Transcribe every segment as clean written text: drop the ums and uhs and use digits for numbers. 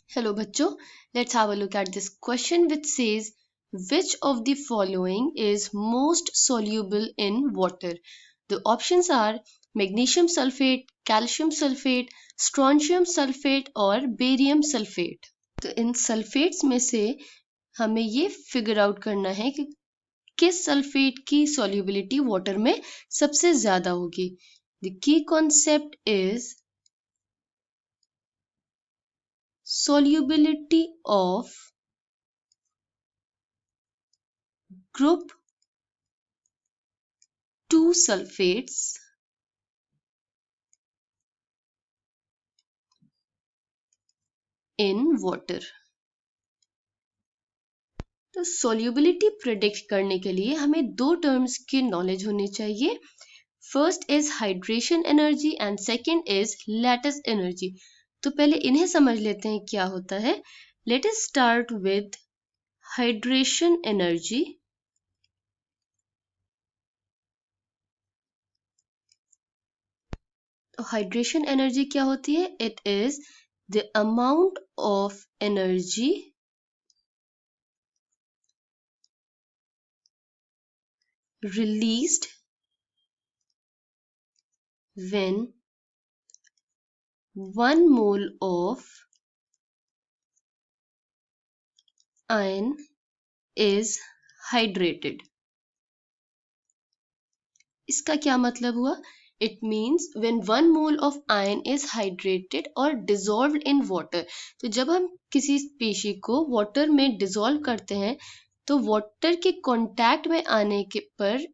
Hello bachcho, let's have a look at this question which says which of the following is most soluble in water? The options are magnesium sulfate, calcium sulfate, strontium sulfate और barium sulphate. तो इन sulphates में से हमें ये figure out करना है कि किस सल्फेट की solubility वाटर में सबसे ज्यादा होगी। The key concept is solubility of group 2 sulfates in water। तो solubility predict करने के लिए हमें दो टर्म्स की नॉलेज होनी चाहिए। First is hydration energy and second is lattice energy. तो पहले इन्हें समझ लेते हैं क्या होता है। Let us start with hydration energy. तो हाइड्रेशन एनर्जी क्या होती है? It is the amount of energy released when 1 mole of iron is hydrated। इसका क्या मतलब हुआ? It means when 1 mole of iron is hydrated or dissolved in water। तो जब हम किसी स्पीशी को वाटर में डिसॉल्व करते हैं तो वाटर के कांटेक्ट में आने के पर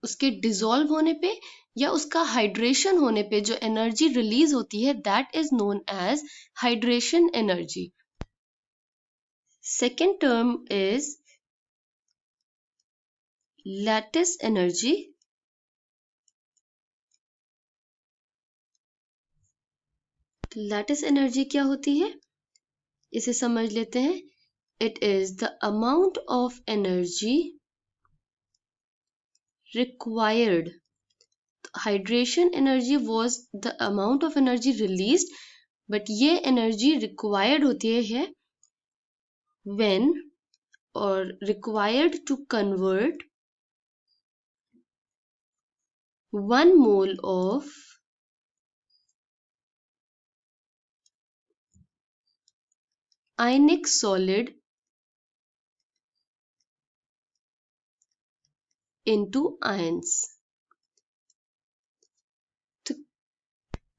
उसके डिसॉल्व होने पे या उसका हाइड्रेशन होने पे जो एनर्जी रिलीज होती है that is known as hydration energy. Second term is lattice energy. Lattice energy क्या होती है? इसे समझ लेते हैं। It is the amount of energy required. Hydration energy was the amount of energy released, but ये एनर्जी रिक्वायर्ड होती है व्हेन और required to convert 1 mole of ionic solid into ions।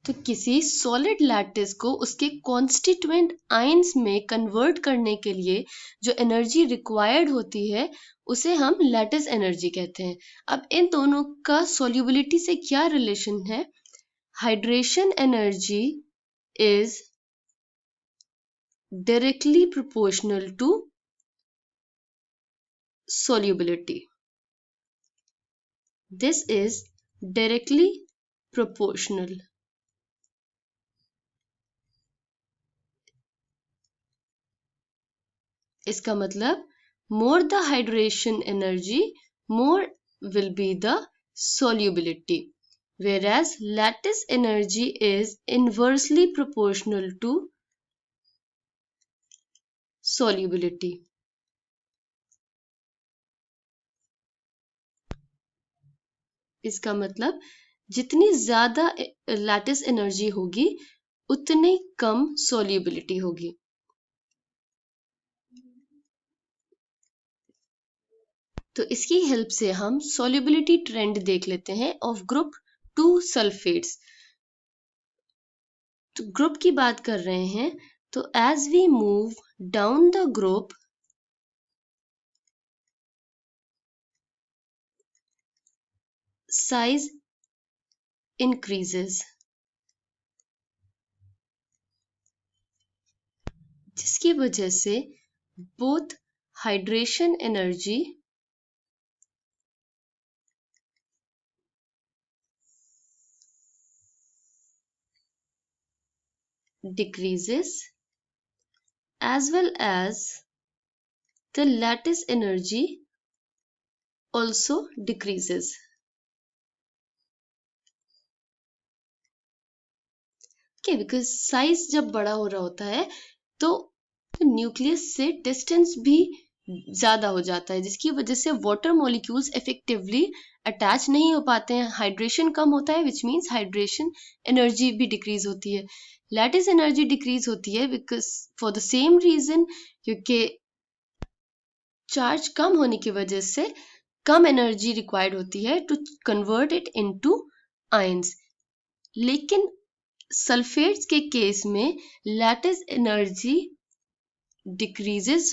तो किसी सॉलिड लैटिस को उसके कॉन्स्टिट्यूएंट आयंस में convert करने के लिए जो एनर्जी रिक्वायर्ड होती है उसे हम लैटिस एनर्जी कहते हैं। अब इन दोनों का सॉल्युबिलिटी से क्या रिलेशन है? Hydration energy is directly proportional to solubility। This is directly proportional। इसका मतलब more the hydration energy, more will be the solubility, whereas lattice energy is inversely proportional to solubility। इसका मतलब जितनी ज्यादा लैटिस एनर्जी होगी उतनी कम solubility होगी। तो इसकी हेल्प से हम solubility ट्रेंड देख लेते हैं ऑफ ग्रुप 2 सल्फेट्स। तो ग्रुप की बात कर रहे हैं तो as we move down the group size increases, जिसकी वजह से both hydration energy decreases as well as the lattice energy also decreases। Okay, because size जब बड़ा हो रहा होता है तो न्यूक्लियस से डिस्टेंस भी ज्यादा हो जाता है, जिसकी वजह से वाटर मॉलिक्यूल्स इफेक्टिवली अटैच नहीं हो पाते हैं, हाइड्रेशन कम होता है, विच मीन्स हाइड्रेशन एनर्जी भी डिक्रीज होती है। लैटिस एनर्जी डिक्रीज होती है because for the same reason, क्योंकि चार्ज कम होने की वजह से कम एनर्जी रिक्वायर्ड होती है to convert it into ions. लेकिन सल्फेट्स के केस में lattice energy decreases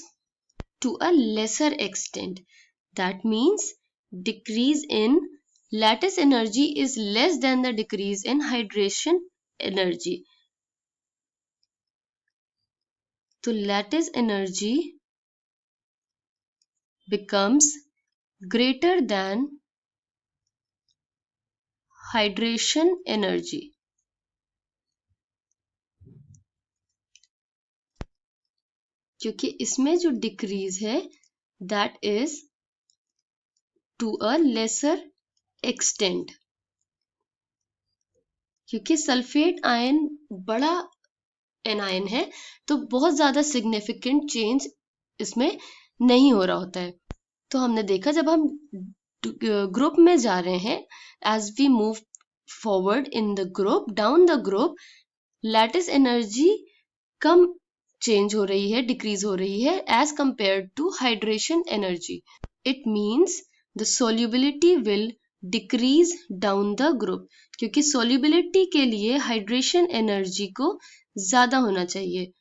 to a lesser extent. That means decrease in lattice energy is less than the decrease in hydration energy. So lattice energy becomes greater than hydration energy. क्योंकि इसमें जो decrease है that is to a lesser extent, क्योंकि sulphate ion बड़ा anion है तो बहुत ज्यादा सिग्निफिकेंट चेंज इसमें नहीं हो रहा होता है। तो हमने देखा जब हम ग्रुप में जा रहे हैं, as we move forward in the group, down the group, lattice energy कम चेंज हो रही है, डिक्रीज हो रही है as compare to hydration energy. It means the solubility will decrease down the group, क्योंकि सोल्यूबिलिटी के लिए हाइड्रेशन एनर्जी को ज्यादा होना चाहिए।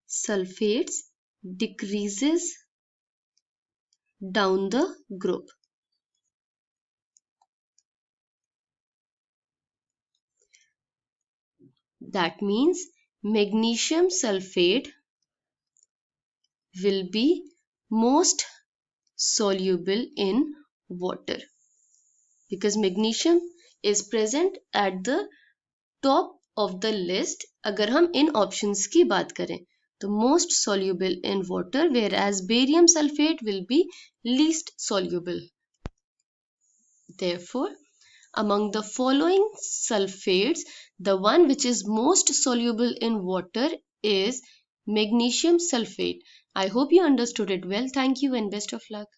Sulfates decreases down the group. That means magnesium sulfate will be most soluble in water, because magnesium is present at the top of the list अगर हम इन options की बात करें तो most soluble in water, whereas barium sulfate will be least soluble. Therefore, among the following sulfates, the one which is most soluble in water is magnesium sulfate. I hope you understood it well. Thank you and best of luck.